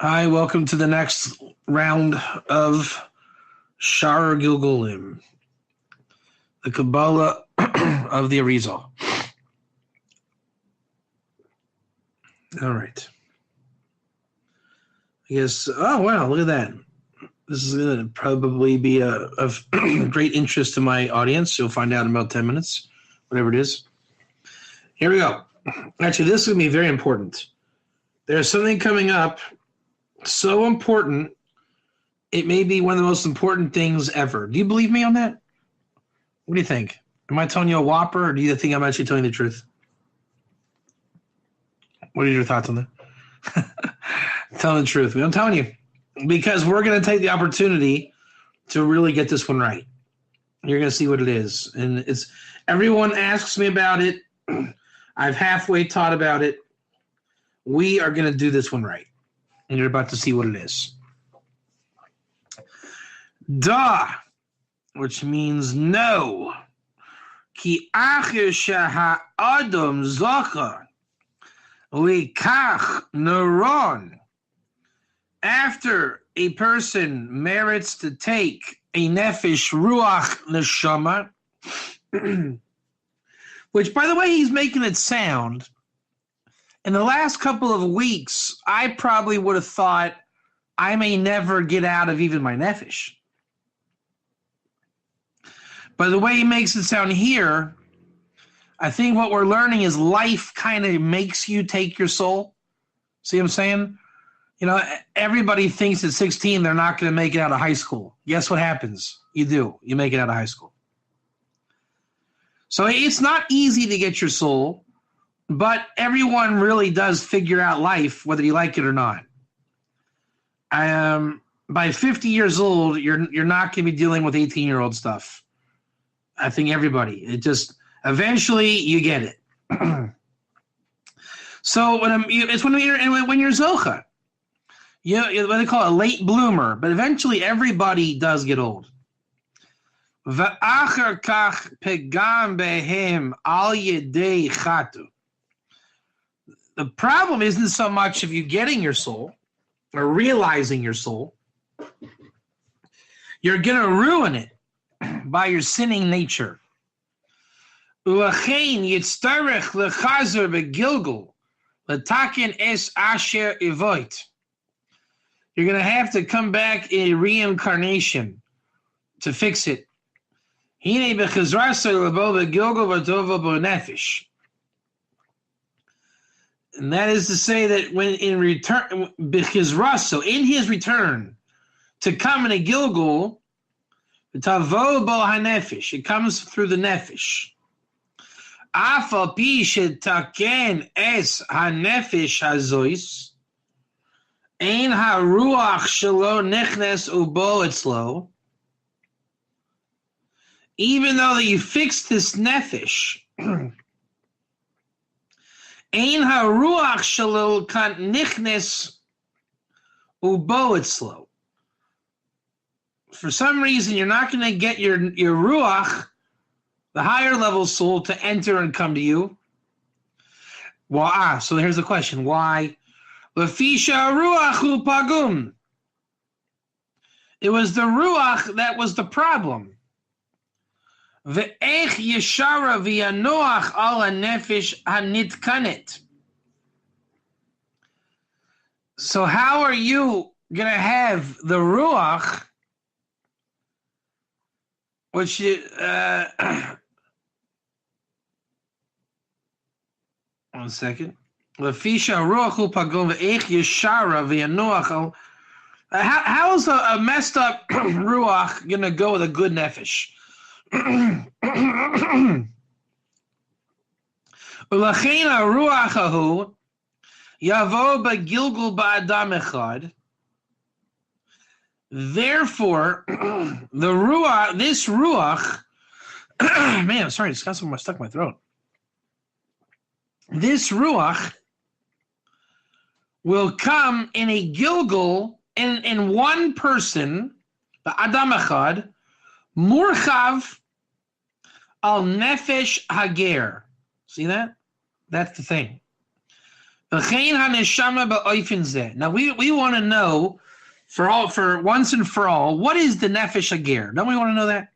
Hi, welcome to the next round of Shaar Hagilgulim, the Kabbalah of the Arizal. All right. I guess, oh, wow, look at that. This is going to probably be of great interest to my audience. You'll find out in about 10 minutes, whatever it is. Here we go. Actually, this is going to be very important. There's something coming up so important, it may be one of the most important things ever. Do you believe me on that? What do you think? Am I telling you a whopper, or do you think I'm actually telling the truth? What are your thoughts on that? Telling the truth. I'm telling you. Because we're going to take the opportunity to really get this one right. You're going to see what it is. And it's everyone asks me about it. I've halfway taught about it. We are going to do this one right. And you're about to see what it is. Da, which means no. Ki acher sheha'adam zacha likach neuron. After a person merits to take a nefesh ruach neshama, which, by the way, he's making it sound. In the last couple of weeks, I probably would have thought I may never get out of even my nefesh. By the way he makes it sound here, I think what we're learning is life kind of makes you take your soul. See what I'm saying? You know, everybody thinks at 16 they're not going to make it out of high school. Guess what happens? You do. You make it out of high school. So it's not easy to get your soul. But everyone really does figure out life, whether you like it or not. By 50 years old, you're not going to be dealing with 18-year-old stuff. I think everybody. It just eventually you get it. So when you're zocha, what they call a late bloomer. But eventually everybody does get old. V'achar kach pegam behem al yedei chatu. The problem isn't so much of you getting your soul or realizing your soul. You're going to ruin it by your sinning nature. You're going to have to come back in reincarnation to fix it. And that is to say that when in return, because Russell, in his return to come in a Gilgul, it comes through the nefesh. Afal pi shetaken es hanefesh hazois, ein haruach shelo nechnes ubo etzlo. Even though that you fixed this nefesh, Ein haruach shalil kan nichnes ubo etzlo. For some reason, you're not going to get your ruach, the higher level soul, to enter and come to you. Why? So here's the question: why? Lefisha ruach pagum. It was the ruach that was the problem. Ve'ech yeshara v'yanoach al hanefesh hanitkanet. So how are you going to have the ruach, which one second. Lefisha ruach pagum ve'ech yeshara v'yanoach al. How is a messed up ruach going to go with a good nefesh? Therefore, the ruach, this ruach, man, sorry, it's got something stuck in my throat. This ruach will come in a gilgul in one person, the Adam Echad, Murchav al nefesh hager. See that? That's the thing. Now we want to know for once and for all, what is the nefesh hager? Don't we want to know that?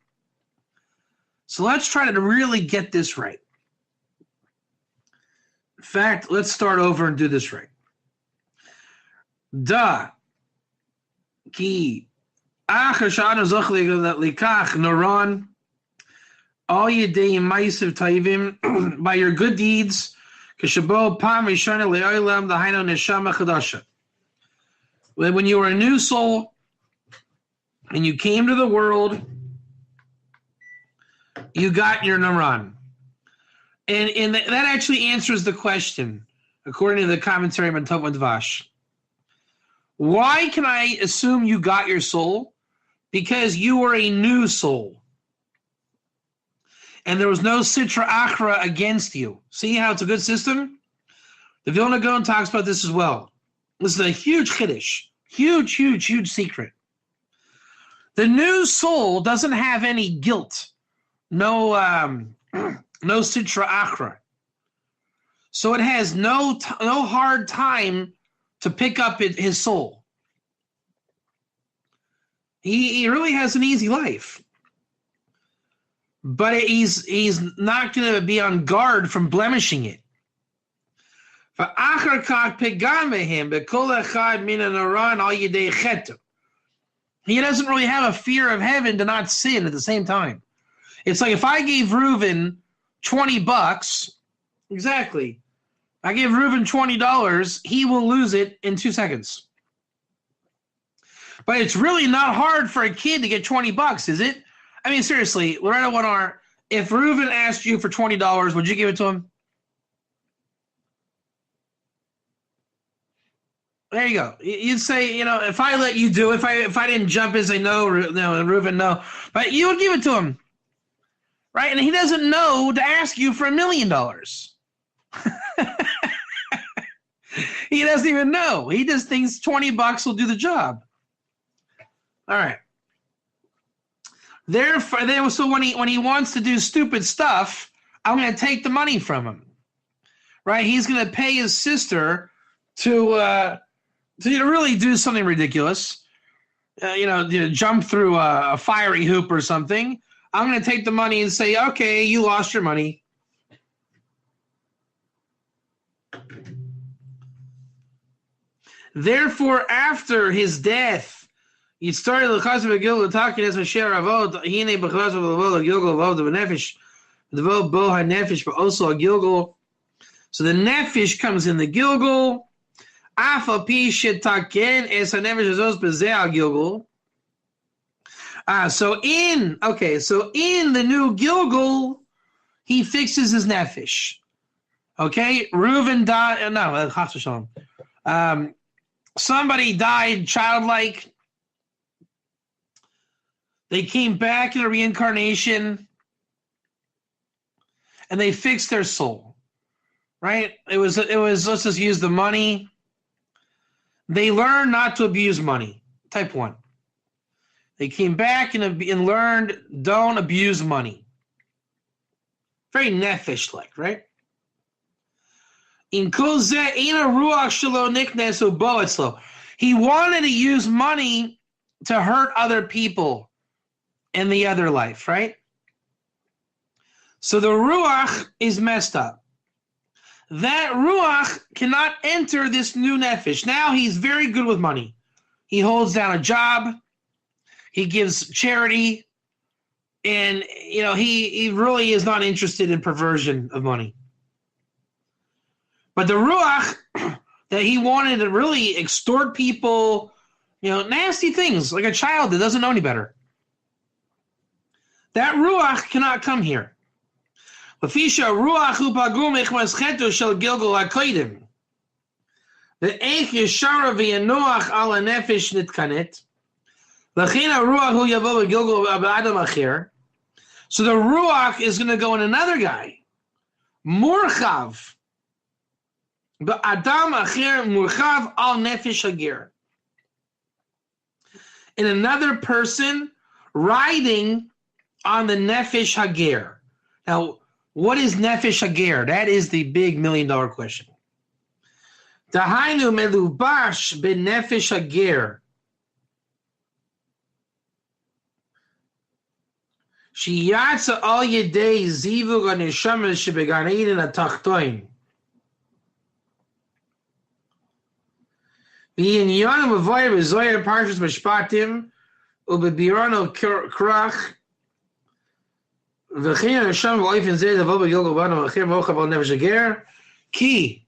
So let's try to really get this right. In fact, let's start over and do this right. Da ki achar sha'anu zoch likach noran all yedei ma'asev tayivim by your good deeds k'shabo pam rishona le'olam dahainu neshama chadasha. When you were a new soul and you came to the world, you got your Naran. And that actually answers the question, according to the commentary on Tov Dvash. Why can I assume you got your soul? Because you were a new soul. And there was no Sitra Achra against you. See how it's a good system? The Vilna Gaon talks about this as well. This is a huge chiddush. Huge, huge, huge secret. The new soul doesn't have any guilt. No Sitra Achra. So it has no hard time to pick up his soul. He really has an easy life. But he's not going to be on guard from blemishing it. He doesn't really have a fear of heaven to not sin at the same time. It's like if I gave Reuven $20, exactly. I give Reuven $20, he will lose it in 2 seconds. But it's really not hard for a kid to get $20, is it? I mean, seriously, Loretta Wanar, if Reuven asked you for $20, would you give it to him? There you go. You'd say, if I let you do, if I didn't jump and say no, Reuven, no, but you would give it to him, right? And he doesn't know to ask you for $1 million. He doesn't even know. He just thinks $20 will do the job. All right. Therefore, so when he wants to do stupid stuff, I'm going to take the money from him, right? He's going to pay his sister to really do something ridiculous, jump through a fiery hoop or something. I'm going to take the money and say, okay, you lost your money. Therefore, after his death, he started the Chaz Hagilgulim talking as Shaar Avod. Hine b'chaz v'lavod Hagilgulim avod v'nefesh v'lavod bo ha'nefesh, but also Hagilgulim. So the nefesh comes in the Gilgul. Afa pi shetaken es ha'nefesh azos b'zeh Hagilgulim. So in the new Gilgul, he fixes his nefesh. Okay, Reuven died. No, chas v'shalom. Somebody died childlike. They came back in a reincarnation, and they fixed their soul. Right? It was. Let's just use the money. They learned not to abuse money. Type 1. They came back and learned don't abuse money. Very nefesh-like, right? In kol zeh ein ruach shelo niknesu bo etzlo. He wanted to use money to hurt other people in the other life, right? So the ruach is messed up. That ruach cannot enter this new nefesh. Now he's very good with money. He holds down a job. He gives charity. And, he really is not interested in perversion of money. But the ruach that he wanted to really extort people, nasty things, like a child that doesn't know any better. That ruach cannot come here. Lafisha ruach upagum echmaschetu shel Gilgul hakodim. The eich yeshara v'yanoach ala nefesh nitkanet. Lachin ruach hu yavo v'Gilgul b'adam acher. So the ruach is going to go in another guy. Murchav. B'adam acher murchav al nefesh hager. In another person riding on the nefesh hager. Now, what is nefesh hager? That is the big $1 million question. Dahainu melubash benefesh hager. Shiyatza al yedei zivug anishamas shebegan eden atachtoin. V'inyanim avoy v'zoyer parshas mishpatim ubebirano krach v'chin anisham v'oifin zeh levo b'gil govanim v'chir mochav al nefesh hager ki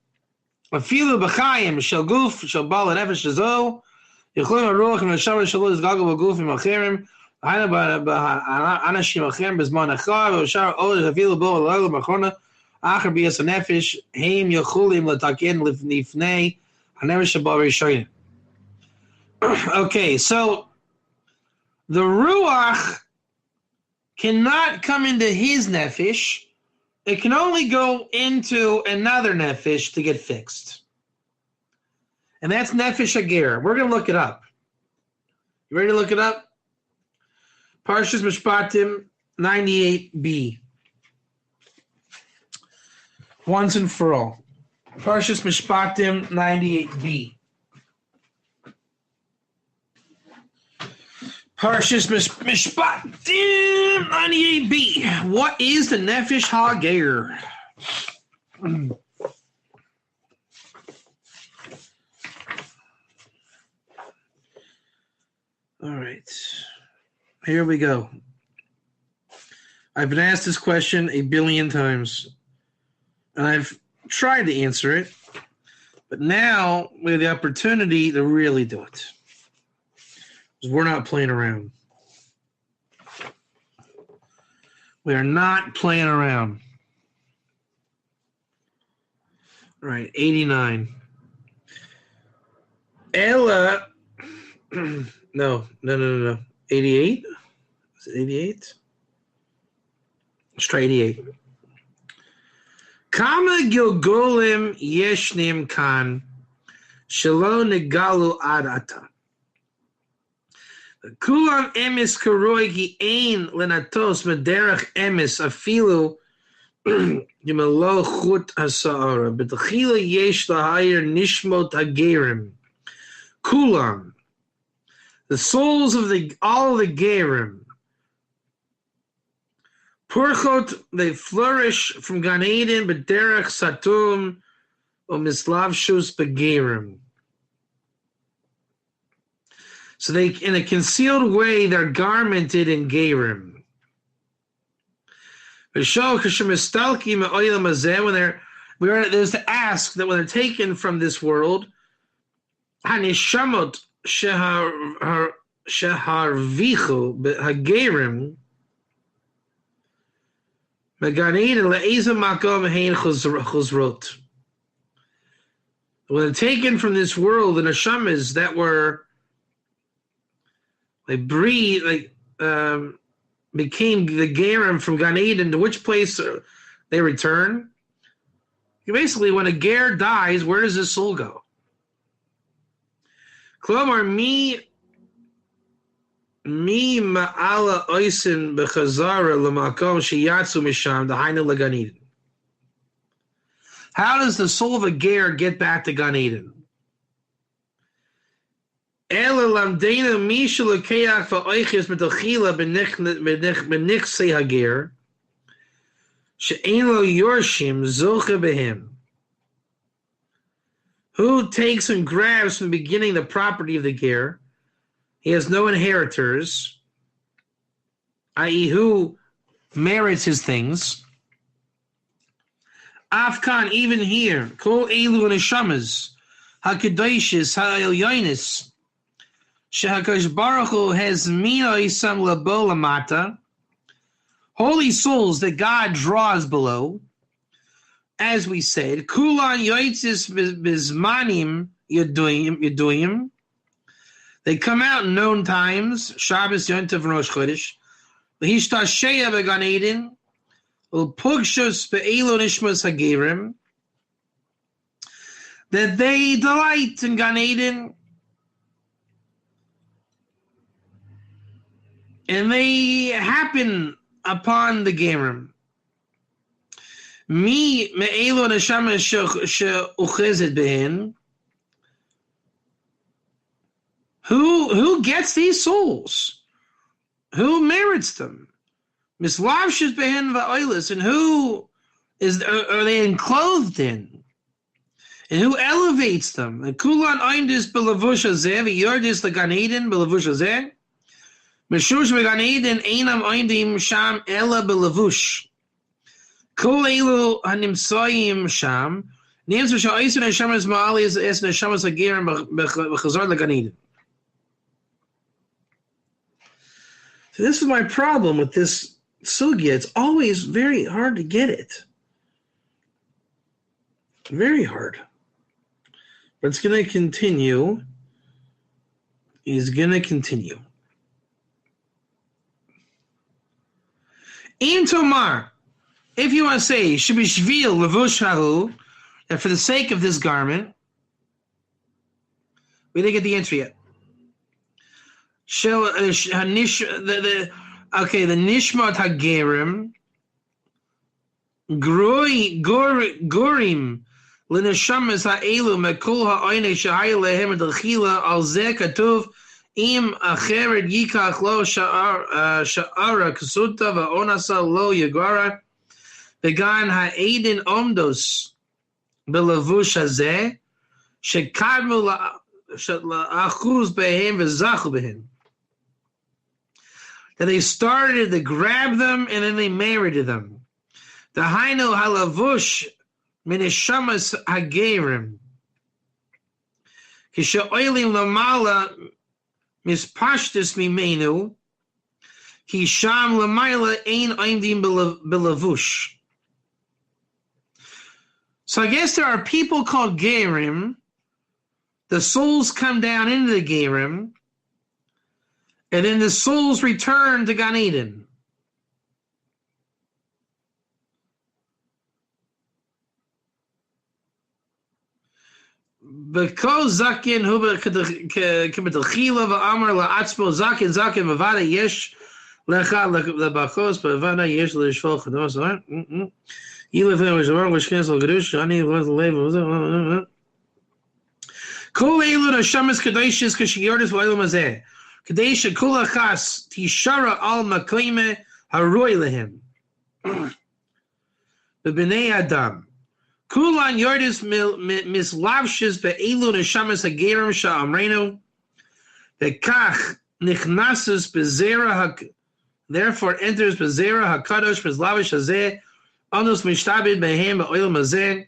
afilu b'chayim shel guf shel bal nefesh hazo yichlim haruach v'neshama shelo izgago b'guf v'machirim Ana anashim achem bezman achar v'shar od afilu bo l'olam achona acher b'yas nefesh heim yochulim l'taken lifnei hanefesh haba rishonim. Okay, so the ruach cannot come into his nefesh. It can only go into another nefesh to get fixed. And that's nefesh hager. We're going to look it up. You ready to look it up? Parshas Mishpatim 98b. Once and for all. Parshas Mishpatim 98b. Parshas Mishpatim 98b. What is the nefesh hager? All right. Here we go. I've been asked this question a billion times, and I've tried to answer it, but now we have the opportunity to really do it. Because we're not playing around. We are not playing around. All right, 89. Ella, no. 88? Is it 88? Let's try 88. Kama Gilgulim Yeshnim Kan Shelo Negalu Adata. Kulam Emis Karoi Ki Ein Lenatos Mederach Emis Afilu Yimelo Chut Hasaara Betachila Yesh Lahayir Nishmot Hagerim Kulam. The souls of all the Gerim, Purchot, they flourish from Gan Eden, B'derech Satum, or Mislavshus Begerim. So they, in a concealed way, they're garmented in Gerim. There's to ask that when they're taken from this world, Hanishamot Shaharvichu Hagerim Meganid Le'eza Makom Hein Chuzrot. When they're taken from this world, the neshamas that were became the Gerim from Gan Eden, to which place they return? Basically, when a Ger dies, where does his soul go? Klomar mi ma'ala oisin b'chazara l'makom sheyatzu misham d'hainu l'Gan Eden. How does the soul of a ger get back to Gan Eden? Ela lamdeina misha l'keach v'oiches b'tachila b'nichsei hager she'ein lo yorshim zoche b'him. Who takes and grabs from the beginning the property of the ger? He has no inheritors, i.e., who merits his things. Afkan, even here, kol elu neshamas, hakedoshis, ha'elyonis, shehakadosh baruch hu has mina isam labo lamata, holy souls that God draws below. As we said, kulan yoitzis bizmanim yeduyim. They come out in known times. Shabbos, Yom Tov, and Rosh Chodesh. V'hishtasheya began Eden. U'pugshus be'elo nishmas hagerim. That they delight in Gan Eden. And they happen upon the Gerim. Mi me'elo neshama she'uchezet behen. Who gets these souls? Who merits them? Mislavshis behen va'oilis, and who are they enclothed in? And who elevates them? And kulan oimdis belavush hazeh, v'yordis legan eden belavush hazeh. Meshush began eden einam oimdim sham ela belavush. Kol elu hanimsoyim sham. Names which are Oisin and Shamas Ma'ali is the Shamas Hagirim b'chazar legan eden. So this is my problem with this sugya. It's always very hard to get it. Very hard. But it's going to continue. He's going to continue. In Tomar, if you want to say, Shibishvil levush hahu, that for the sake of this garment, we didn't get the answer yet. Show the Nishmat Hagerim Gorim L'Neshamas Ha'elu Mekul Ha'oine Shahai Lehem D'Chila Al Zeh Katuv Im Acheret Yikach Lo Sha'ara Kasuta Va'onasa Lo Yagara Began Ha'edin Omdos Belavush Hazeh Shekadmu La'achuz Behem V'zachu Behem, that they started to grab them and then they married them. The Hainu Halavush Minishamas Hagerim Kishaoilim Lamala Mispashtis Mimenu Kisham Lamaila Ein Oimdim Belavush. So I guess there are people called Gerim. The souls come down into the Gerim, and then the souls return to Gan Eden. Because Zakin Huba Kimitachila Va'amar La'atzmo Zakin Mavada Yesh Lecha Lebachos Bavada Yesh Lishvol Chados. Yilefim was wrong, which cancel Gadush. I need to label. Kol Elu Hashemis Kadeshis Kashiyordis V'Olam Hazeh. Kadesha Kula Chas Tishara Al Makoime Haroy Lehem. The Bnei Adam. Kulan Yordis Mislavshis Be'elu Hashemis Hagerim Sha'amrenu. Bekach Nichnasus Bezera therefore enters Bezera HaKadosh Mislavish Hazeh. Anos Mishtabid Behem Ba'Olam Hazeh.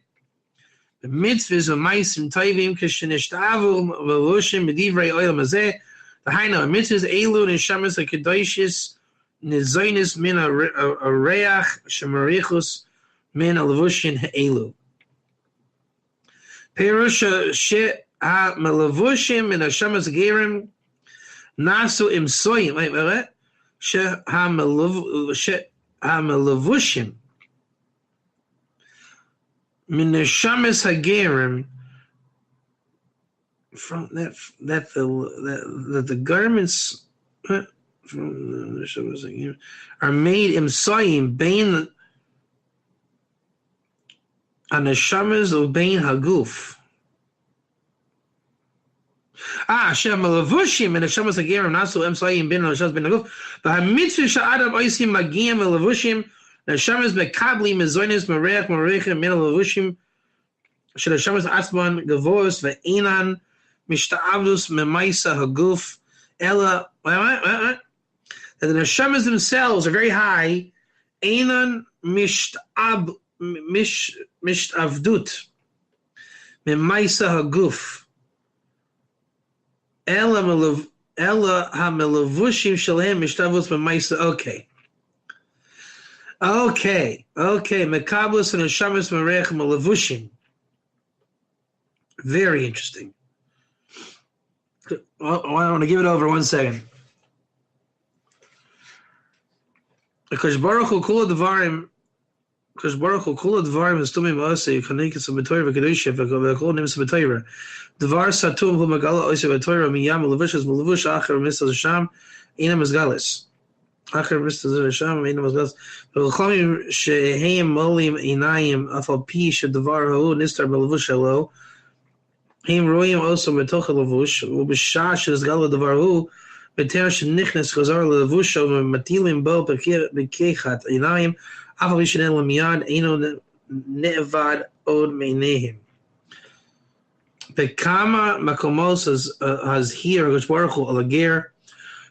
The mitzvahs of ma'asim tovim k'shenishtavu v'loshim b'divrei oil mazeh. The haina mitzvahs elu neshamas hakedoshis nizonis min areach shemarichus min alavushin ha'elu. Perusha she ha'malavushim min hashamas gerim nasu imsoyim. Wait. She ha'malavushim Min Neshamis Hagerim, from that the garments from the Neshamis Hagerim are made imsayim bein an Neshamis of bein haguf. Shem Malavushim and Neshamis Hagerim nasu imsayim bein an Neshamis bein haguf. The hamitzvah sha'adam oisim magiyim Malavushim. Neshamas bekabli mezonis merech merechem min alavushim shel neshamas atzman gavos ve'enan mishta'avdus memaisa haguf ella. That the neshamas themselves are very high. Enan mishta'avdut memaisa haguf ella hamelavushim shalhem mishta'avdus memaisa. Okay. Mekablis and Hashamas Merech Malavushim. Very interesting. I want to give it over 1 second. Because Baruch Hu Kula Devarim is Tumim Ose, Kanikis of Betoira, Kedusha, Vekol Nims of Betoira. Devar Satum, Humagala Ose Betoira, Miyam, Malavushas, Malavush, Acher, Mr. Zasham, Inam Izgalis. Acher Mr. Zasham, Inam Izgalis. V'chomim sheheim molim inayim afal pi shedavar ha'u nistar b'levush halo הם רואים also בתוך הלבוש, ובשעה שנסגל לדבר הוא, בטרם שנכנס חזר ללבושו ומטילים בו בכיחת עיניים, אף על פי שאין לו מיד, אינו נאבד עוד מעיניהם. בכמה מקומות הזהיר הקדוש ברוך הוא על הגר,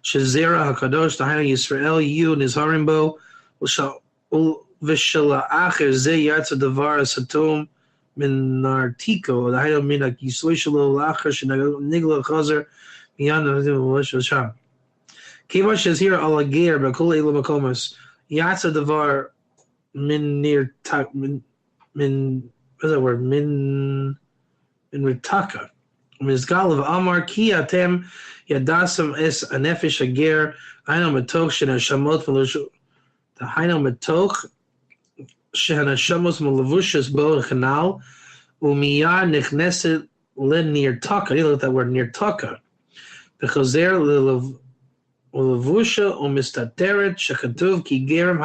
שזרע הקדוש, דהיינו ישראל, יהיו נזהרים בו, ושלאחר זה יצא דבר הסתום מן נרתיקו, דהיינו מן הכיסוי שלו, לאחר שנגלה חזר מיד נרתיקו שם. כיוון שהזהיר על הגר בכל אלו מקומות, יצא דבר מן נרתק, מן, מה זה הוורד? מן רתקה. ומסגל ואמר כי אתם ידעתם את הנפש הגר, היינו מתוך שנשמות מלבושות, היינו מתוך שהנשמות מלבושות בו כנ"ל, ומיד נכנסת לנרתקה, אני לא יודע את הוורד נרתקה, וחוזר ללבושה ומסתתרת, שכתוב כי גרם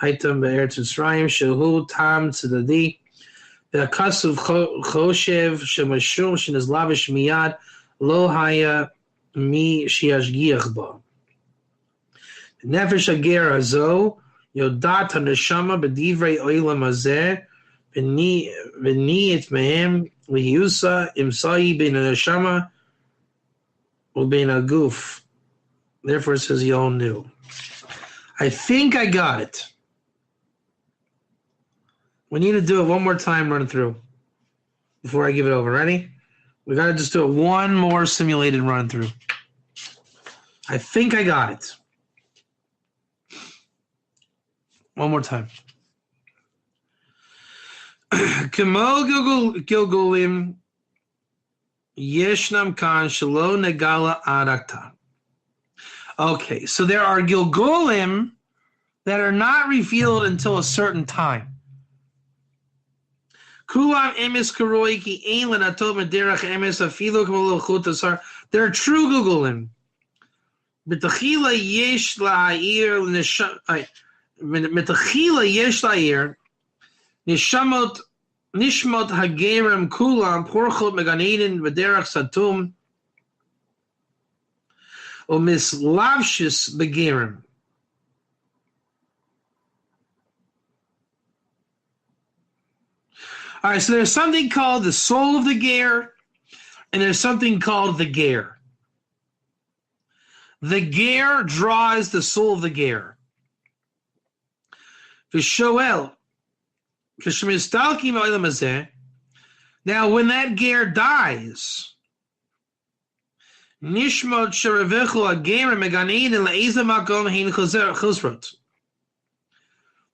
הייתם בארץ מצרים, שהוא טעם צדדי, והכסוף חושב שמשום שנזלבש מיד לא היה מי שישגיח בו. נפש הגר הזו יודעת הנשמה בדברי עולם הזה, ונהיית מהם להיוסה אמצעי בין הנשמה ובין הגוף. Therefore it says you all knew. I think I got it. We need to do it one more time, run through, before I give it over. Ready? We got to just do it one more simulated run through. I think I got it. One more time. כמו גלגולים, ישנם כאן שלא נגלה עד עתה. Okay, so there are Gilgulim that are not revealed until a certain time. Kulam emes karoi ki ein lenatot mederach emes afilu k'molo chut asar. They're true Gilgulim. B'tachila yesh la'ir b'tachila yesh la'ir nishmot hagerim kulam porchot meganedin b'derach satum u'mislavshis begerim. All right, so there's something called the soul of the ger, and there's something called the ger. The ger draws the soul of the ger. V'shoel, now when that ger dies, nishmot sheravechu agerim meganein le'ezeh makom hein chuzrot.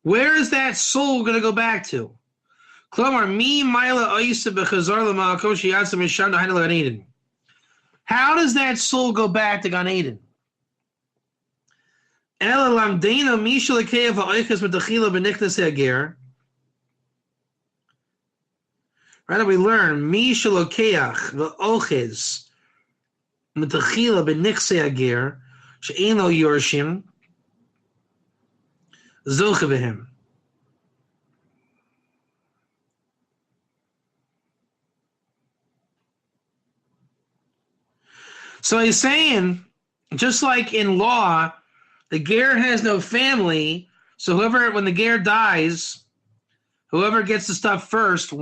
Where is that soul going to go back to? How does that soul go back to Gan Eden? Right, we learn Mishalokeach v'oches metachila b'nichse ager she'eno yorshim zoche b'hem. So he's saying, just like in law, the ger has no family, so when the ger dies, whoever gets the stuff first,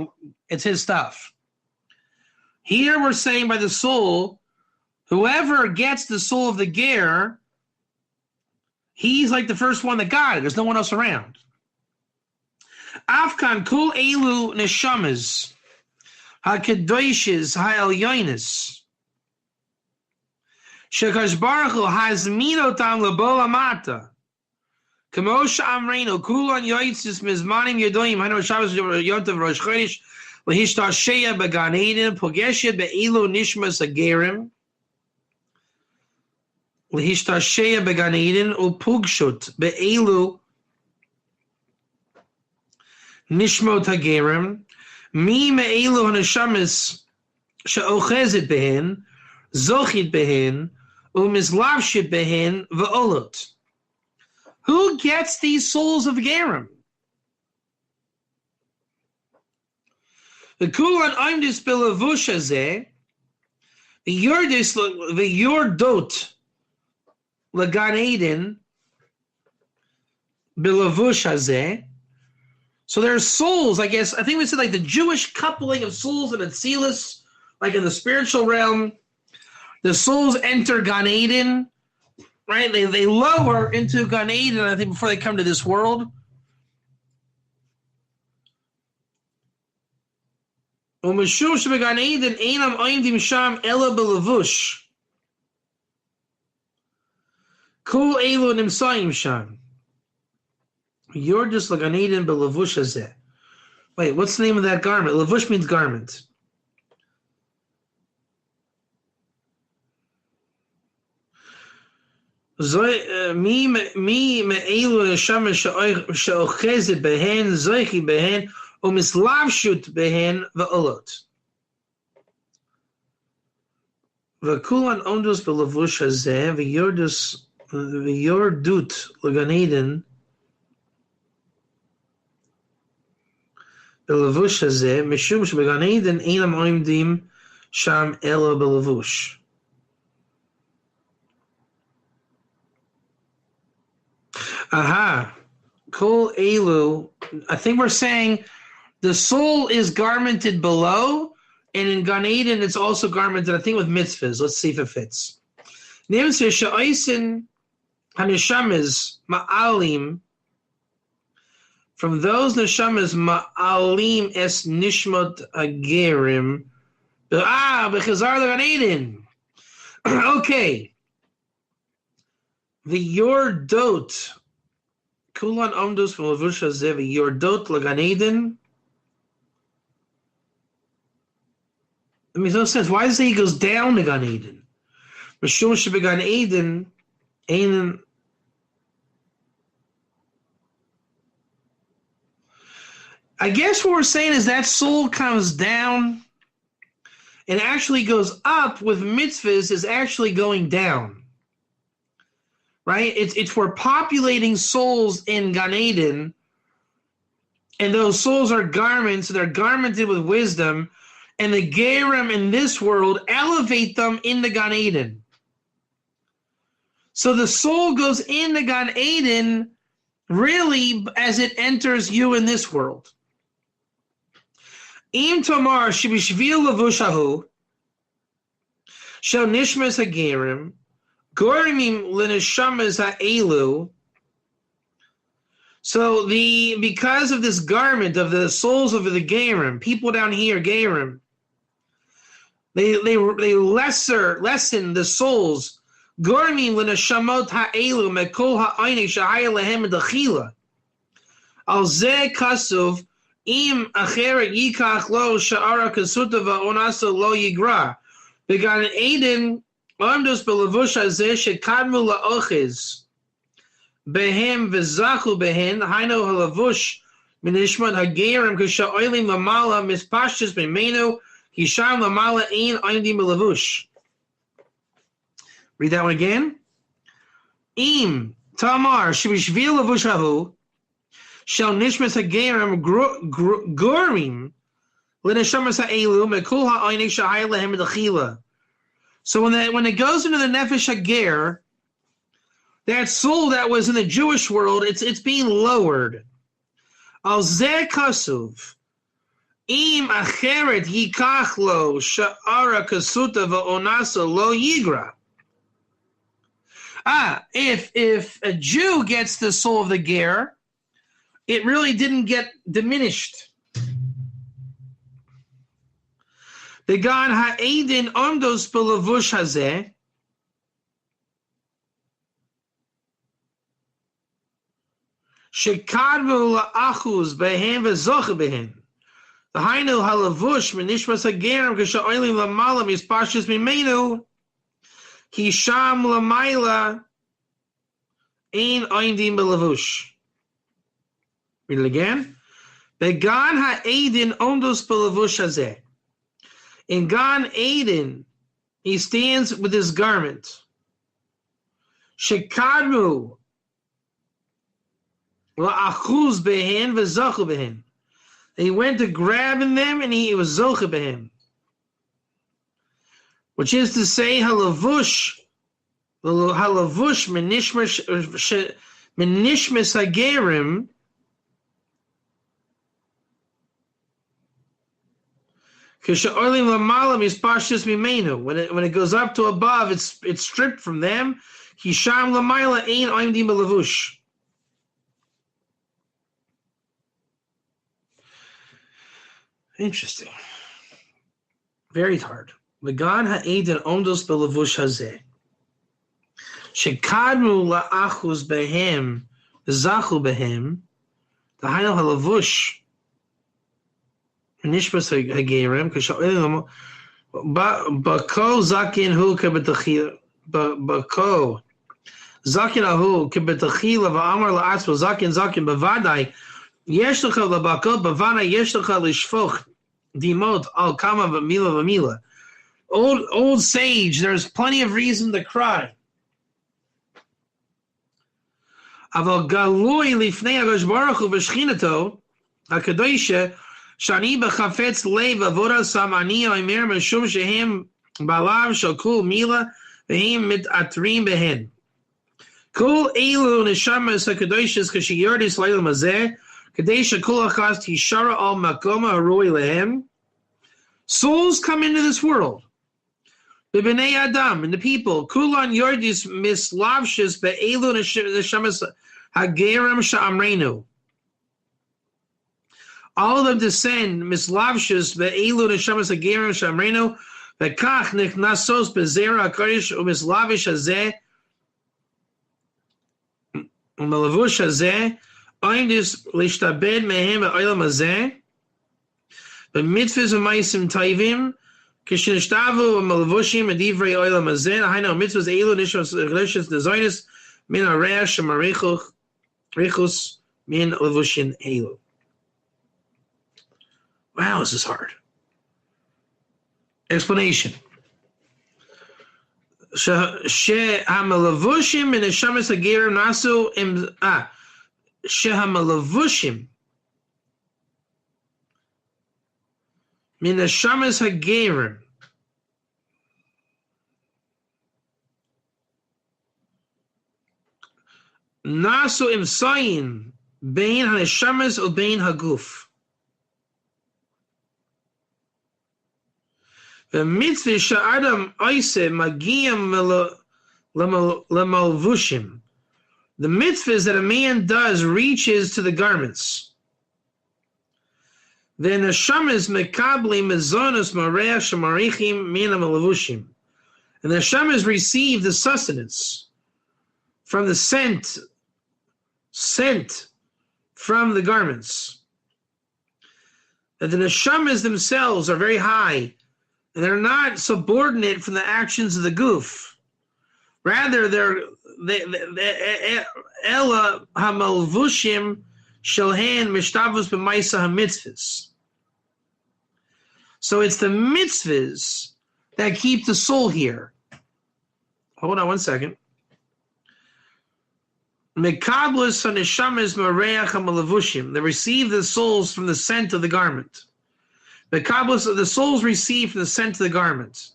it's his stuff. Here we're saying by the soul, whoever gets the soul of the ger, he's like the first one that got it. There's no one else around. Afkan kul elu neshamas, ha-kedoishes, ha-elyonis, Shekash Baruch Hu has minotam lebola mata. Kamosh amreinu kulon yoitzis mizmanim yedoim hanu Shabbos yontav Rosh Chodesh lehishtasheya began Eden pogeshet be'ilu nishmas agerim lehishtasheya began Eden upugshut be'ilu nishmot hagerim mi me'ilu hanashamis she'ochezet behen zochit behen u'mizlavshit behen v'olot. Who gets these souls of Gerim? The kulan oimdis belavush hazeh, the yordot lagan Eden belavush hazeh. So there's souls, I guess. I think we said like the Jewish coupling of souls and Atzilus, like in the spiritual realm. The souls enter Gan Eden, right? They lower into Gan Eden, I think, before they come to this world. Umeshum shebegan Eden einam oimdim sham ela belavush. Kol elu nimsayim sham. You're just like an Eden belavush hazeh. Wait, what's the name of that garment? Lavush means garment. Mi me'elu neshama she'ochezet behen, zoichi behen, u'mislavshut behen va'olot. V'kulan ondus belavush hazeh, v'yordut l'gan Eden, belavush hazeh, mishum shebegan Eden einam oimdim sham elo belavush. Aha. Kol elu. I think we're saying the soul is garmented below, and in Gan Eden it's also garmented, I think, with mitzvahs. Let's see if it fits. Name says she'oisin haneshamas ma'alim. From those neshamas ma'alim es nishmot agerim. B'chazar Gan Eden. Okay. The yordot. Kulan omdos from Lavush hazeh yordot l'gan Eden. It makes no sense. Why does it say he goes down to Gan Eden? Mishum shebegan Eden, Eden. I guess what we're saying is that soul comes down and actually goes up with mitzvahs is actually going down. Right? It's for populating souls in Gan Eden, and those souls are garments, they're garmented with wisdom, and the Gerim in this world elevate them in the Gan Eden. So the soul goes into Gan Eden really as it enters you in this world. Im Tomar Shibishvil Lavushahu Shel Nishmas Hagerim Gorimim Lineshamas Ha'elu. So because of this garment of the souls of the Gerim, people down here, Gerim, they lessen the souls. Gorimim Lineshamot Ha'elu Mekol Ha'aynik Shahaya Lehem Dachila. Al Zeh Kasuv Im Acheret Yikach Lo Sha'ara Kasuta Va'onasa Lo Yigra. Began Eden Amdos belavush hazeh shekadmu la'ochiz behem v'zachu behen hainu halavush minishmat hagerim k'sha'olim lamala mispashtis b'meinu hisham lamala ein oimdim belavush. Read that one again. Im tamar shebishvil lavush hahu shel nishmas hagerim gorim l'neshamas ha'elu mekul ha'oinik shahaya lehem d'chila. So when it goes into the Nefesh Hager, that soul that was in the Jewish world, it's being lowered. Al zeh kasuv, im acheret yikach lo sha'ara kasuta va'onasa lo yigra. If a Jew gets the soul of the Ger, it really didn't get diminished. Began ha'edin ondos belavush hazeh. Shekadvu la'achuz behen v'zoche behen. The hainu halavush minishmas hagerim k'sha'olim l'mala mispashis mimenu hisham l'mayla ein oindim belavush. Read it again. Began ha'edin ondos belavush hazeh. In Gan Eden, he stands with his garment. Shekadmu la'achuz behen v'zachu behen. And he went to grabbing them, and he was zoche b'him. Which is to say, halavush menishmas hagerim, when it goes up to above, it's stripped from them. Hisham lamayla ein oimdim belavush. Interesting. Very hard. Vegan ha'edin ondos belavush hazeh. Shekadmu la'achuz behem, zachu behem, the haino halavush, nishmas hagerim, k'sha'olim, bako zakin hu kebetachila, bako zakin ahu kebetachila, va'amar la'atzmo zakin bevadai, yesh lecha labako, bevadai yesh lecha lishfoch, dimot al kama v'mila. Old sage, there's plenty of reason to cry. Aval galui lifnei HaKadosh Baruch Hu v'shchinato HaKadosha shani b'chafetz leiv avodas samani oimer meshum shehem balav shokul mila v'hem mitatrim behen. Kol elu neshamas HaKadoshas k'shiyordis leilam hazeh kadesha kol achas tishara al makoma haroi lehem. Souls come into this world. B'bnei Adam, and the people, kulan yordis mislavshis be'elu neshamas hagerim sha'amrenu. All of them descend mislavshis be'elu neshamas hagerim sha'amrenu ve'kach nichnasos be'zera ha'kodesh u'mislavish hazeh u'melavush hazeh oindis lishtabed mehem ha'olam hazeh be'mitzvahs u'maisim taivim Kishinishtavu Malavushim and Divrei Oilam Azen, Haino Mitzvahs Elu Nishmas Relishas Designis Min Areash Rechus Min Lavushin Elu. Wow, this is hard. Explanation. She Hamalavushim Min Neshamas Hagerim Nasu Im She Hamalavushim Min Neshamas Hagerim Nasu Imsayin Bein HaNeshamas Ubein Haguf. The mitzvah sha'adam oise magiyam lemalvushim. The mitzvahs that a man does reaches to the garments. Then neshamas mekabli mezonos mareach shemarichim min ha'malavushim. And the neshamas receive the sustenance from the scent from the garments. That the neshamas themselves are very high, and they're not subordinate from the actions of the goof. Rather, they're ela hamalvushim shelhen mishtavus b'maisa hamitzvahs. So it's the mitzvahs that keep the soul here. Hold on one second. Mekablos haneshamas mareach hamalavushim. They receive the souls from the scent of the garment. Mekablos, the souls receive from the scent of the garment.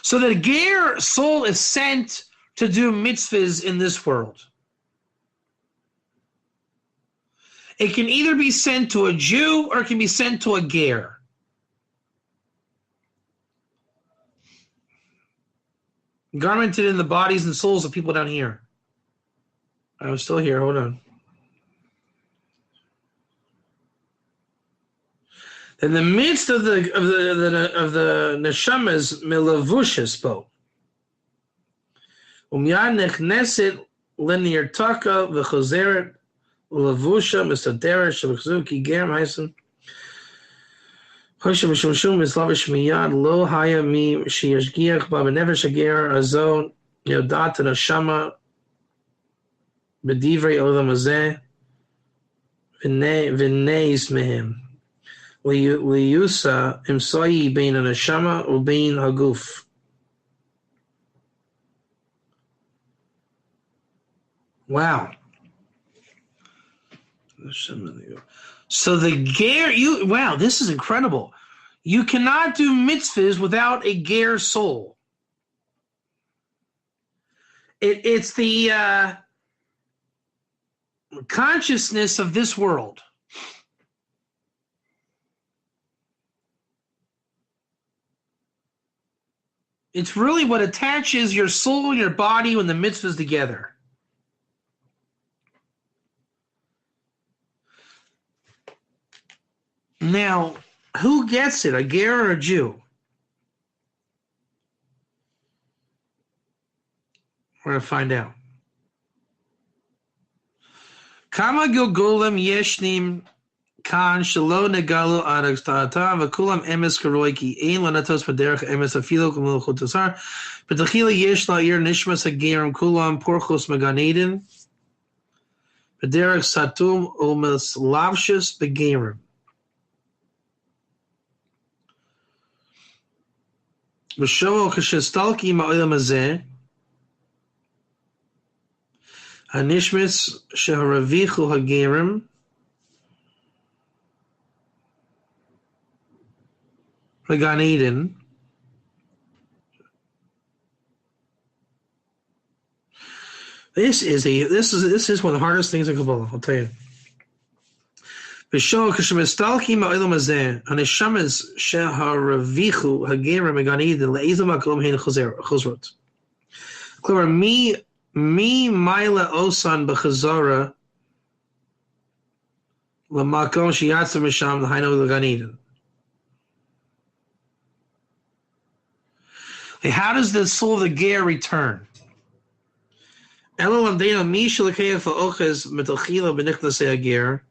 So the ger soul is sent to do mitzvahs in this world. It can either be sent to a Jew or it can be sent to a ger. Garmented in the bodies and souls of people down here. I was still here. Hold on. In the midst of the neshamas milavushas spoke. Umyad nechneset linirtaka v'chozeret lavusha misaderet shabachzuki gerem haisen. Hoshem mishumshum mislavish miyad lo haya mi shiyashgiach ba benevesh ager azon yodat neshama b'divrei olam hazeh v'neis mehem. Liyusa imsayi bein haneshama ubein haguf. Wow. So the ger, wow, this is incredible. You cannot do mitzvahs without a ger soul. It's the consciousness of this world. It's really what attaches your soul and your body when the mitzvahs together. Now, who gets it, a ger or a Jew? We're going to find out. Kama Gilgulim Yeshnim Kan Shalo Negalu Adax Ta'ata Vakulam Emes Karoiki Ein Lanatos Paderach Emes Afilo Kumul Chotasar Petachila Yesh La'ir Nishmas Hagerim Kulam Porchos Meganedin Paderach Satum Omes Lavshus Begerim V'shovo Kashestalki Ma'olam Hazeh Hanishmis Sheharavichu Hagerim Gan Eden. This is one of the hardest things in Kabbalah, I'll tell you. V'shovo k'shemestalki ma'olam hazeh hanishames sheharavichu hagerim Gan Eden le'ezel makom hein chozrot. Klar mi Maila Osan B'Chazara L'Makom Sheyatza Misham L'Hainu L'Gan Eden. How does the soul of the ger return? Elo Lamdeinu Mi Shelekei Fa'oches Metachila B'Nichnas Hager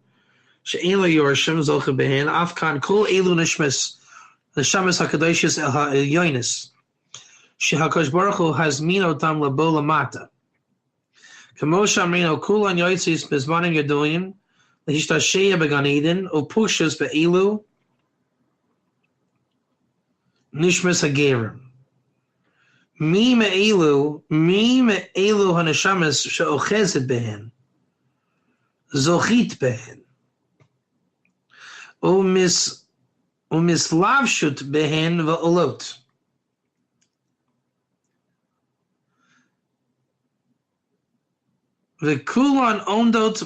She'ein Lo Yorshim Zoche Behen Afkan Kol Elu Nishmes Neshames HaKadoshis El HaElyonis SheHaKadosh Baruch Hu Hazmin Otam Labo Lamata Kamosha Amrino Kulan Yoitzis Bezmanim Yadoyim Lehishtasheya Began Eden Upushas Be'elu Nishmes Hagerim Mi Me'elu Hanashamas She'ochezet Behen Zochit Behen Umis Lavshut Behen Va'olot V'kulan ondot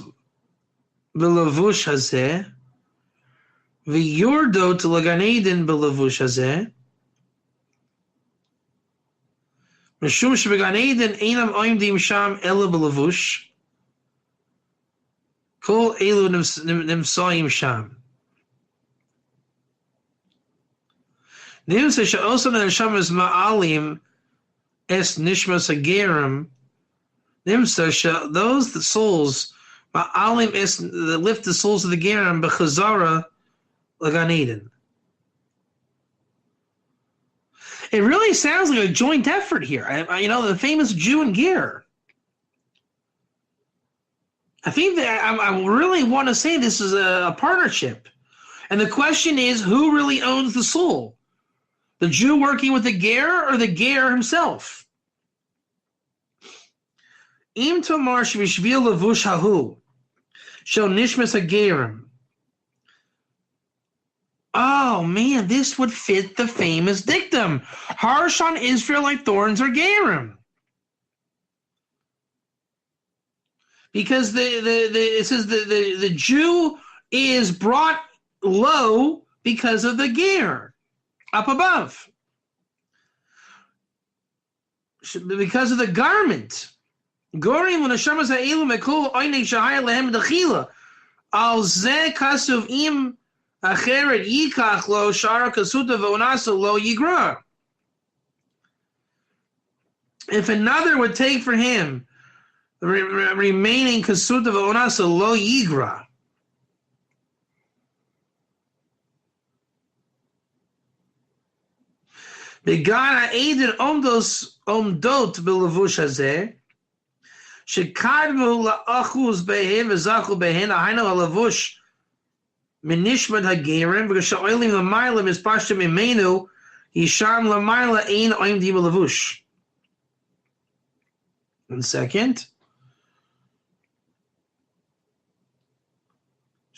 b'lavush hazeh, v'yordot l'gan Eden b'lavush hazeh, mishum shebegan Eden einam oimdim sham ela b'lavush, kol elu nimsoim sham. Nimsa she'osan ha'shamas ma'alim es nishmas hagerim, those souls, ma'alim is that lift the souls of the gerim b'chazara l'gan Eden. It really sounds like a joint effort here. The famous Jew and ger. I think that I really want to say this is a partnership, and the question is, who really owns the soul? The Jew working with the ger, or the ger himself? Im tomar shvishvil levush hahu shel nishmas hagerim. Oh man, this would fit the famous dictum: harsh on Israel like thorns or gerim. Because it says the Jew is brought low because of the ger up above, because of the garment. Gorim v'neshamas ha'elu mekol oynei shahaya lehem dechila. Al zeh kasuv im acheret yikach lo shara kasuta v'onasu lo yigra. If another would take for him the remaining kasuta v'onasu lo yigra. Began ha'edin omdot b'levush hazeh. Shekadmu la'achuz behen v'zachu behen ahaynu ha'lavush minishmat hagerim because she'oilim l'mayla mispashtem imenu yisham l'mayla ein oimdim ha'lavush. And second,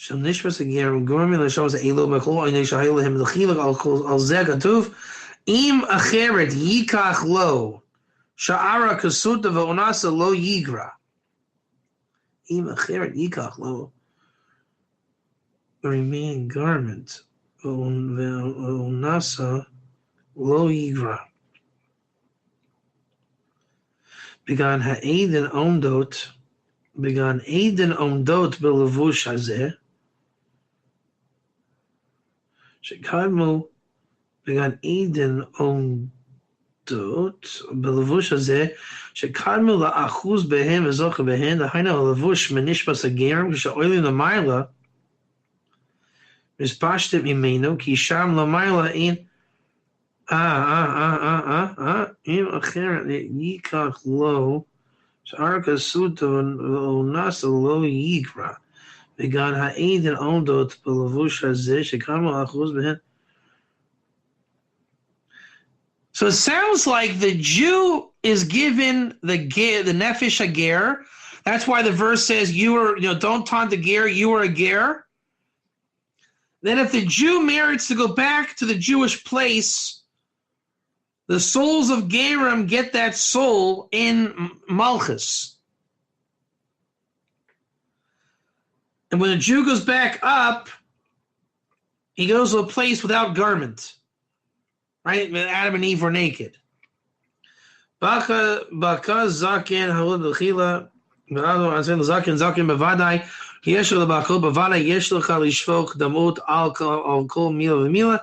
של נשמס הגרם גורמים לשמוס האלו בכל עיני שהיו להם לחילק על זה כתוב אם אחרת ייקח לו שערה כסוטה ואונסה לא יגרע. אם אחרת ייקח לו remaining garment ואונסה לא יגרע. בגן עדן עומדות בלבוש הזה שקדמו בגן עדן עומדות בלבוש הזה שקדמו לאחוז בהם וזוכה בהם דהיינו הלבוש מנשמס הגרם כשעולים למעלה מספשתם ממנו כי שם למעלה אין אם אחרת ייקח לו שער כסותו ואונס לא יגרע וגם העדן עומדות בלבוש הזה שכמה אחוז בהן. So it sounds like the Jew is given the nefesh hager. That's why the verse says don't taunt the ger, you are a ger. Then if the Jew merits to go back to the Jewish place, the souls of Gerim get that soul in Malchus. And when a Jew goes back up, he goes to a place without garment. Right? Adam and Eve were naked. Baka zaken halud l'chila zaken bevadai yesh lebakol bevadai yesh lecha lishfok damot al kol mila v'mila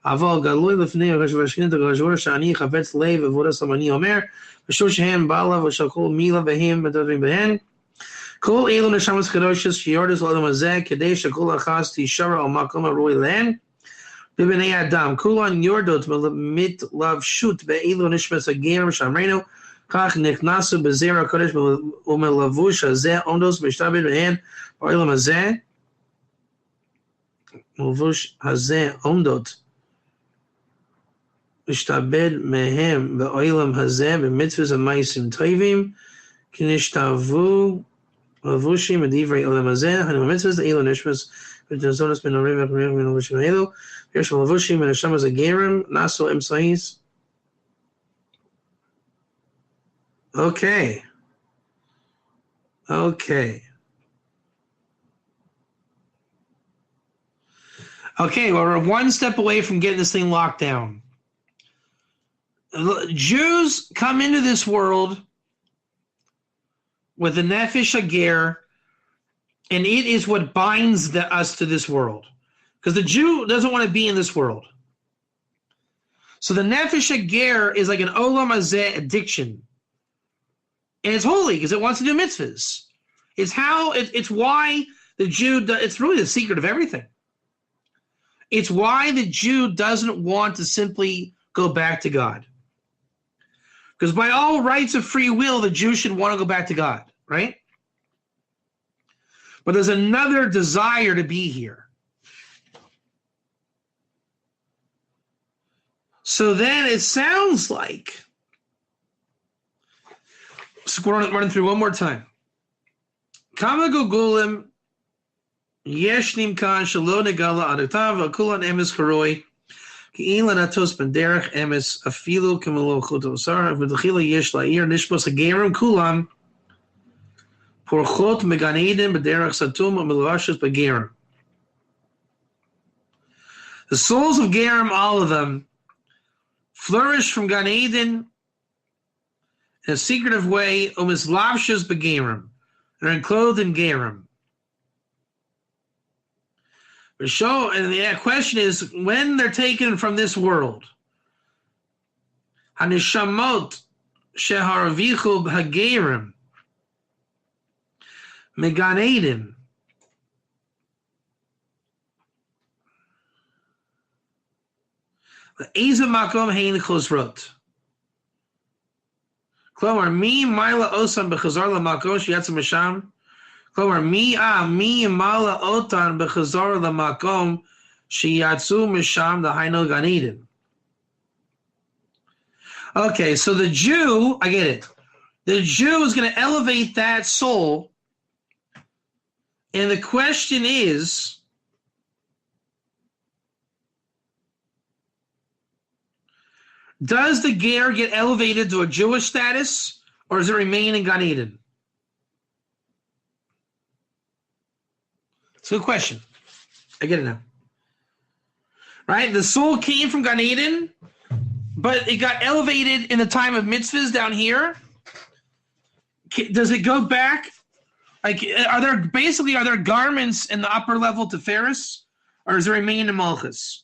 אבל גלוי לפני הראש והשכינת הגרז'ור שאני חפץ לב עבודה סמני אומר ושור שהם בעלה ושכל מילה בהם מדברים בהן כל אלו נשמות קדושת שיורדס לעולם הזה כדי שכל אחת תישאר על מקום הראוי להן בבני אדם כולן יורדות מתלבשות באלו נשמות הגרם שאמרנו כך נכנסו בזרע הקודש ומלבוש הזה עומדות משתבד בהן בעולם הזה מלבוש הזה עומדות משתעבד מהם בעולם הזה במצוות המעשים טובים כנשתעבו לבושים בדברי עולם הזה המצוות האלו נשמות ותזונס בין הורים ואחרים מן הלבושים האלו ויש לבושים ונשמות הגרם נעשו אמצעיס. Okay, we're one step away from getting this thing locked down. Jews come into this world with the nefesh hager, and it is what binds us to this world. Because the Jew doesn't want to be in this world. So the nefesh hager is like an olam hazeh addiction. And it's holy because it wants to do mitzvahs. It's why the Jew, it's really the secret of everything. It's why the Jew doesn't want to simply go back to God. Because by all rights of free will, the Jew should want to go back to God, right? But there's another desire to be here. So then it sounds like, so we're running through one more time. Kama Gilgulim Yeshnim Kan Shalo Negala Adatav Akulan Emes Karoi Ki'ilan Atos Benderech Emes Afilu Kamalo Chotosar V'Dachila Yesh La'ir Nishmos Hagerim Kulam Porchot Megan Eden B'Derech Satum U'Melavashos B'Gerim. The souls of Gerim, all of them, flourish from Gan Eden in a secretive way, U'Mizlavshos B'Gerim. They're enclothed in Gerim. And the question is, when they're taken from this world, Hanishamot Sheharvichu Hagerim Megan Eden Eza Makom Hein Chosrot Klomar Mi Maila Osam Bechazar LaMakom Shiatzim Misham Klomar mi mala otan bechazor lamakom sheyatzu misham dahainu Gan Eden. Okay, so the Jew, I get it. The Jew is going to elevate that soul And the question is, does the ger get elevated to a Jewish status, or does it remain in Gan Eden? It's a good question. I get it now. Right? The soul came from Gan Eden, but it got elevated in the time of mitzvahs down here. Does it go back? Like, are there garments in the upper level to Ferris, or does it remain in Malchus?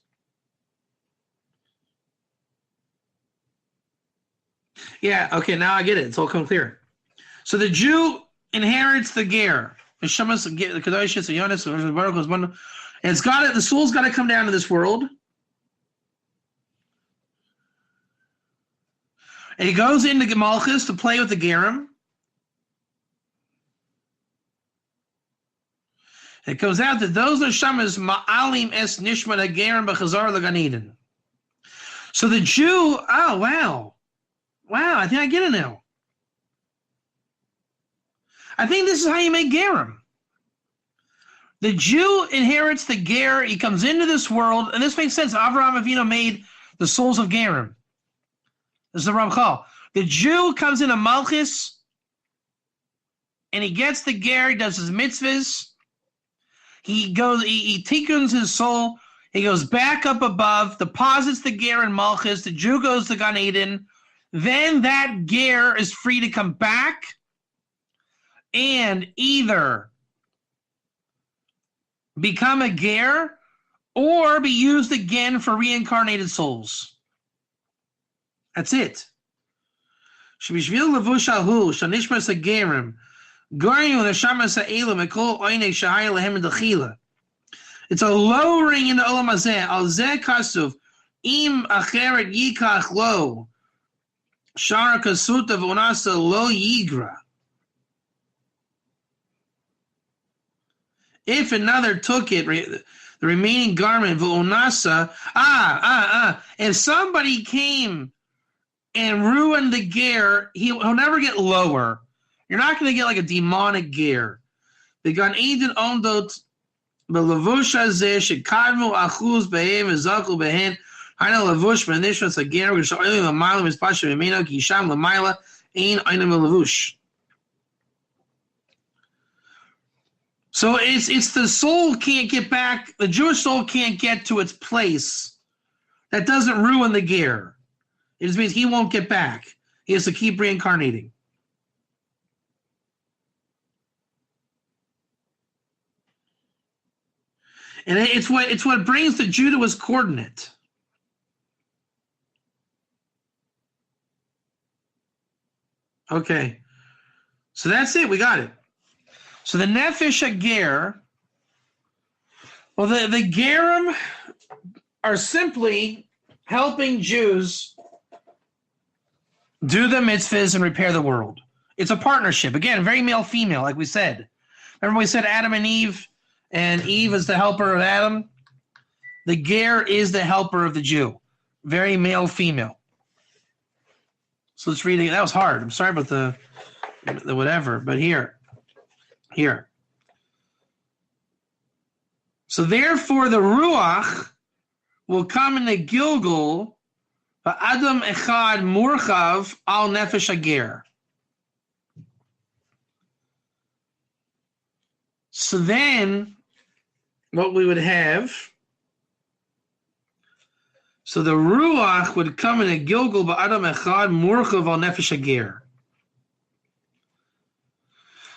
Yeah, okay, now I get it. It's all come clear. So the Jew inherits the ger. And it's got it. The soul's got to come down to this world. And he goes into Malchus to play with the gerim. It goes out that those neshamas ma'alim es nishmat hagerim b'chazar l'gan Eden. So the Jew, oh wow, I think I get it now. I think this is how you make gerim. The Jew inherits the ger. He comes into this world, and this makes sense. Avraham Avinu made the souls of gerim. This is the Ramchal. The Jew comes into Malchus, and he gets the ger. He does his mitzvahs. He tikkun his soul. He goes back up above, deposits the ger in Malchus. The Jew goes to Gan Eden. Then that ger is free to come back and either become a ger or be used again for reincarnated souls. That's it. It's a lowering in the Olam Hazeh. Al Zeh Kasuv, Im Acheret Yikach Lo, Shaar Kasuta V'Onasa Lo Yigra. If another took it, the remaining garment V'Onasa, if somebody came and ruined the ger, he'll never get lower. You're not going to get like a demonic ger. The Gan Eden ondot b'levush hazeh shekadmu achuz behem v'zaku behen hayna levush b'nishmas hager v'sho'elim l'mayla mispasha v'meno ki sham l'mayla ein ayna v'levush. So it's the soul can't get back. The Jewish soul can't get to its place. That doesn't ruin the ger. It just means he won't get back. He has to keep reincarnating. And it's what brings the Jew to his coordinate. Okay. So that's it. We got it. So the Nefesh HaGer, well, the Gerim are simply helping Jews do the mitzvahs and repair the world. It's a partnership. Again, very male-female, like we said. Remember we said Adam and Eve is the helper of Adam? The Ger is the helper of the Jew. Very male-female. So let's read it. That was hard. I'm sorry about the whatever, but here. So therefore the Ruach will come in the Gilgul, Adam Echad Murchav al Nefesh HaGer. So then what we would have, so the Ruach would come in a Gilgul Adam Echad Murchav al Nefesh HaGer.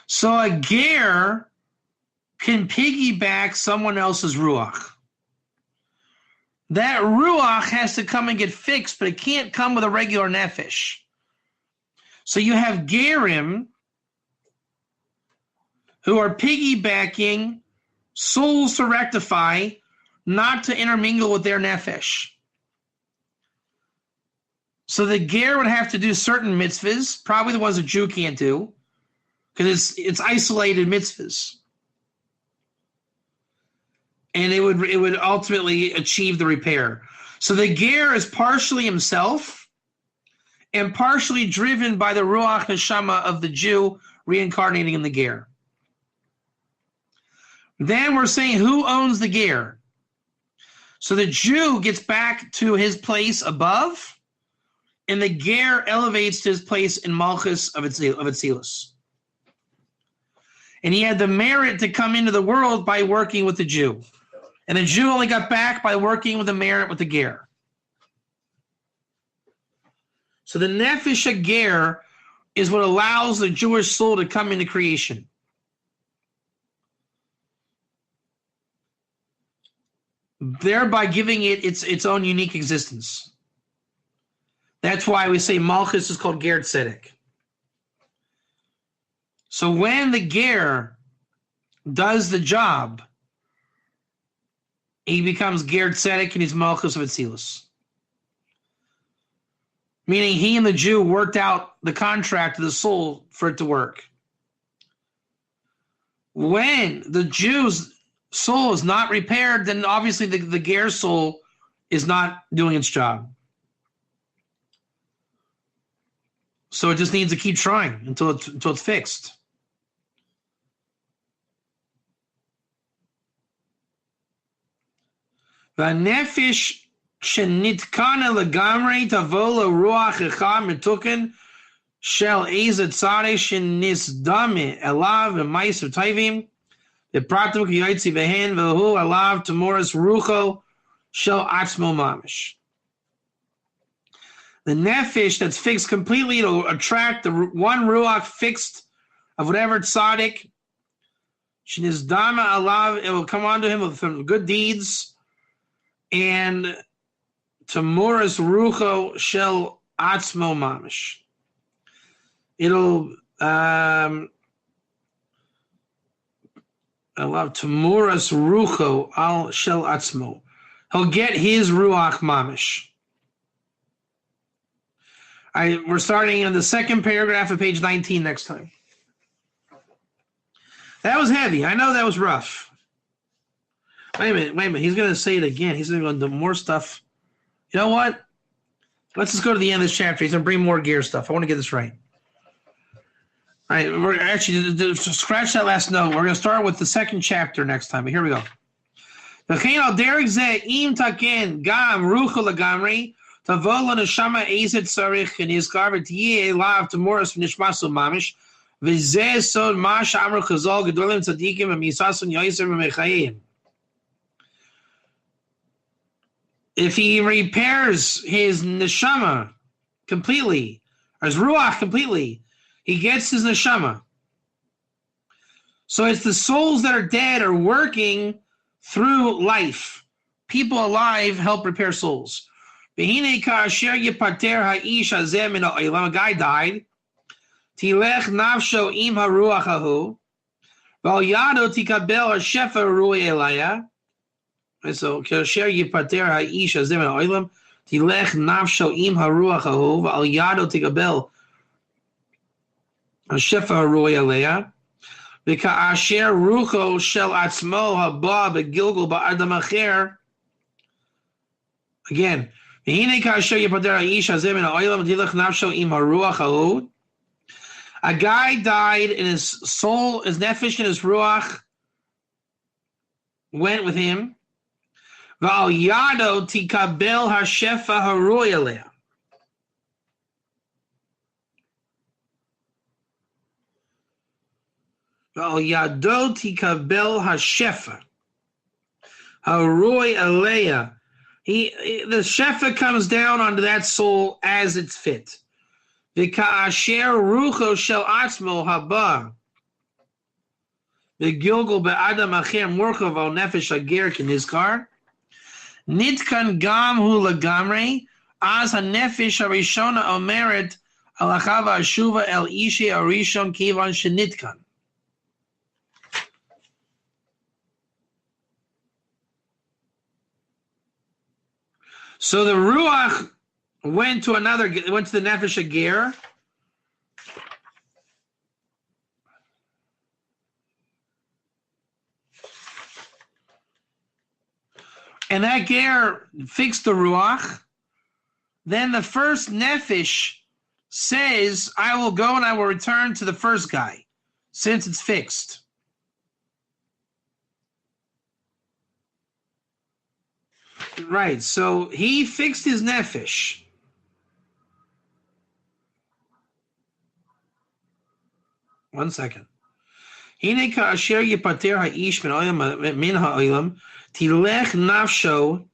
So a ger can piggyback someone else's ruach. That ruach has to come and get fixed, but it can't come with a regular nefesh. So you have gerim who are piggybacking souls to rectify, not to intermingle with their nefesh. So the ger would have to do certain mitzvahs, probably the ones a Jew can't do, because it's isolated mitzvahs. And it would ultimately achieve the repair. So the ger is partially himself and partially driven by the ruach neshama of the Jew reincarnating in the ger. Then we're saying who owns the ger. So the Jew gets back to his place above, and the ger elevates to his place in Malchus of Atzilus. And he had the merit to come into the world by working with the Jew. And the Jew only got back by working with the merit with the ger. So the nefesh ger is what allows the Jewish soul to come into creation. Thereby giving it its own unique existence. That's why we say Malchus is called Ger Tzedek. So when the ger does the job, he becomes Ger Tzedek and he's Malchus of Atzilus. Meaning he and the Jew worked out the contract of the soul for it to work. When the Jew's soul is not repaired, then obviously the ger soul is not doing its job. So it just needs to keep trying until it's fixed. V'nefesh shenitkana legamrei tavo leruach echad metuken shel ezet tzareh shenisdame elav v'maisav tayvim v'pratim k'yotzi v'hen v'hu alav temoras rucho shel atzmo mamish. The nefesh that's fixed completely to attract the one ruach fixed of whatever tzaddik shenizdame alav, it will come onto him with some good deeds. And Tamuras Rucho Shel Atzmo Mamish. It'll I love Tamuras Rucho Al Shel Atzmo. He'll get his Ruach Mamish. We're starting on the second paragraph of page 19 next time. That was heavy. I know that was rough. Wait a minute. He's going to say it again. He's going to go into more stuff. You know what? Let's just go to the end of this chapter. He's going to bring more ger stuff. I want to get this right. All right, we're actually, to scratch that last note, we're going to start with the second chapter next time. But here we go. V'chein al derek zeh im taken gam rucho legamri tavo l'neshama ezet tzarich v'nizkar v'tiyeh elav temoras v'nishmasu mamish v'zeh sod ma she'amru chazal gedolim tzadikim v'misasun yoiser v'mechayim. If he repairs his neshama completely, or his ruach completely, he gets his neshama. So it's the souls that are dead are working through life. People alive help repair souls. A guy died. Tilech nafsho im haruach hahu. Val yado tikabel shefa ruach elaya. So, kasher yipater ha'ish hazeh min ha'olam, tilech nafsho im haruach hahu, v'al yado tikabel hashefa haruach aleya, v'ka'asher rucho shel atzmo haba begilgul ba'adam acher. Again, v'hine kasher yipater ha'ish hazeh min ha'olam, tilech nafsho im haruach hahu. A guy died and his soul, his nefesh and his ruach went with him. V'al yado tikabel hashefa haruach aleya. V'al yado tikabel hashefa haruach aleya. The shefa comes down onto that soul as it's fit. V'ka'asher rucho shel atzmo haba. V'gilgul be'adam acher murchav al nefesh hager k'nizkar. Nitkan gam hu legamrei, az hanefesh harishona omeret alachava ashuva el ishe arishon kivan shenitkan. So the ruach went to the nefesh hager. And that ger fixed the ruach. Then the first nefesh says, I will go and I will return to the first guy, since it's fixed. Right. So he fixed his nefesh. One second. Hine ka'asher yipater ha'ish min ha'olam tilech nafsho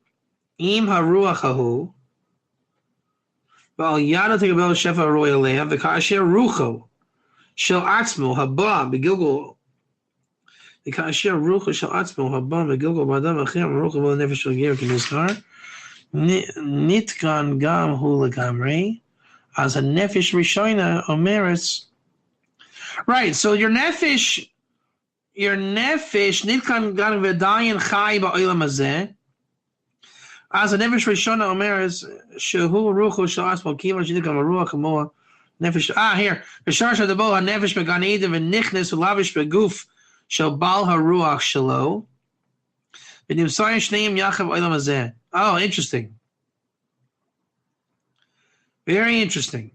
im haruach hahu v'al yada tekabel shefa roy aleha v'ka'asher rucho shel atzmo haba begilgul v'ka'asher rucho shel atzmo haba begilgul b'adam achir rucho v'al nefesh shel ger k'nizkar nitkan gam hu legamrei as a nefesh rishona omeres. Right, so your nefesh nitkan gan v'dayin chai ba'olam hazeh as a nefesh rishona omeres shehu rucho shel atzmo kiva shenitkam ruach hamoa nefesh. Here v'shar shadabo ha-nefesh began eden v'nichnes u'lavish beguf shel bal haruach shelo v'nimsayin shneim yachav olam hazeh. Oh, interesting. Very interesting.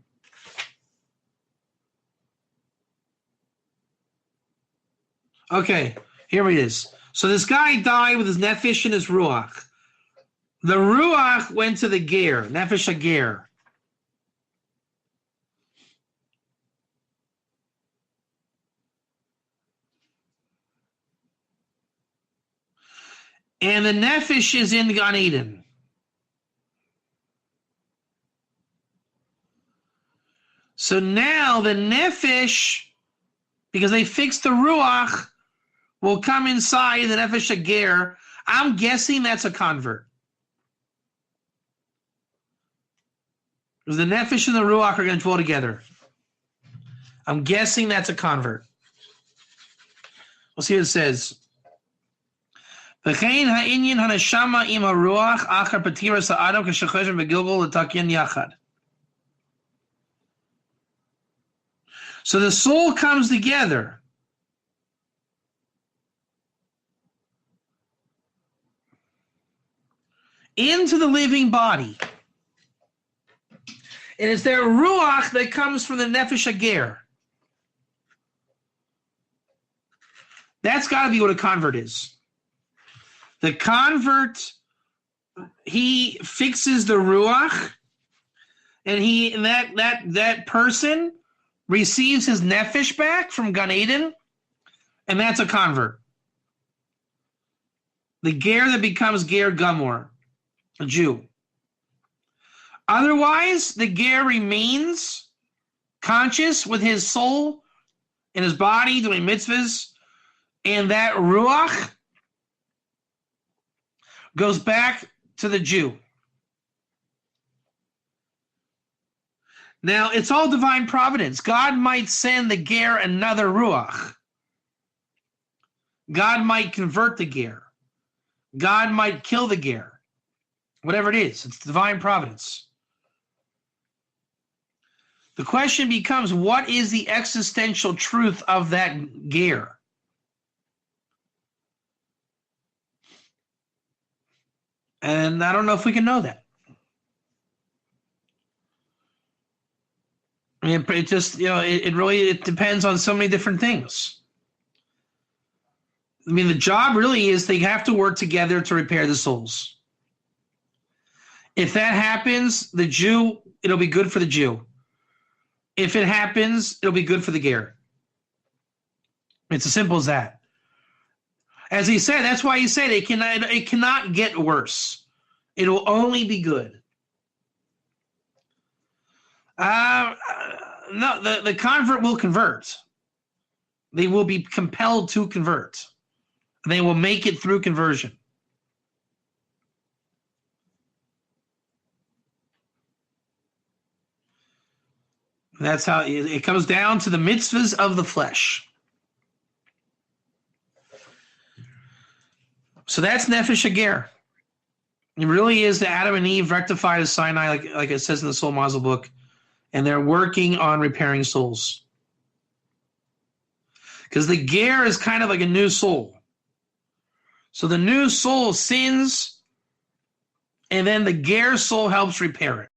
Okay, here it is. So this guy died with his nefesh and his ruach. The ruach went to the ger, nefesh hager. And the nefesh is in Gan Eden. So now the nefesh, because they fixed the ruach, will come inside the nefesh hager. I'm guessing that's a convert. Because the nefesh and the ruach are going to dwell together. I'm guessing that's a convert. We'll see what it says. V'chein ha'inyan ha'neshama im ha'ruach achar patiras ha'adam k'shechoshem v'gilgul l'takyan yachad. So the soul comes together. Into the living body. And it's their ruach that comes from the nefesh hager. That's got to be what a convert is. The convert, he fixes the ruach, and that person receives his nefesh back from Gan Eden, and that's a convert. The ger that becomes ger gamor, a Jew. Otherwise, the ger remains conscious with his soul and his body doing mitzvahs, and that ruach goes back to the Jew. Now, it's all divine providence. God might send the ger another ruach. God might convert the ger. God might kill the ger. Whatever it is, it's divine providence. The question becomes, what is the existential truth of that ger? And I don't know if we can know that. I mean, it just, it depends on so many different things. I mean, the job really is they have to work together to repair the souls. If that happens, the Jew, it'll be good for the Jew. If it happens, it'll be good for the ger. It's as simple as that. As he said, that's why he said it cannot get worse. It will only be good. No, the convert will convert. They will be compelled to convert. They will make it through conversion. That's how it comes down to the mitzvahs of the flesh. So that's nefesh hager. It really is the Adam and Eve rectified at Sinai, like it says in the Soul Mazel book, and they're working on repairing souls. Because the ger is kind of like a new soul. So the new soul sins, and then the ger soul helps repair it.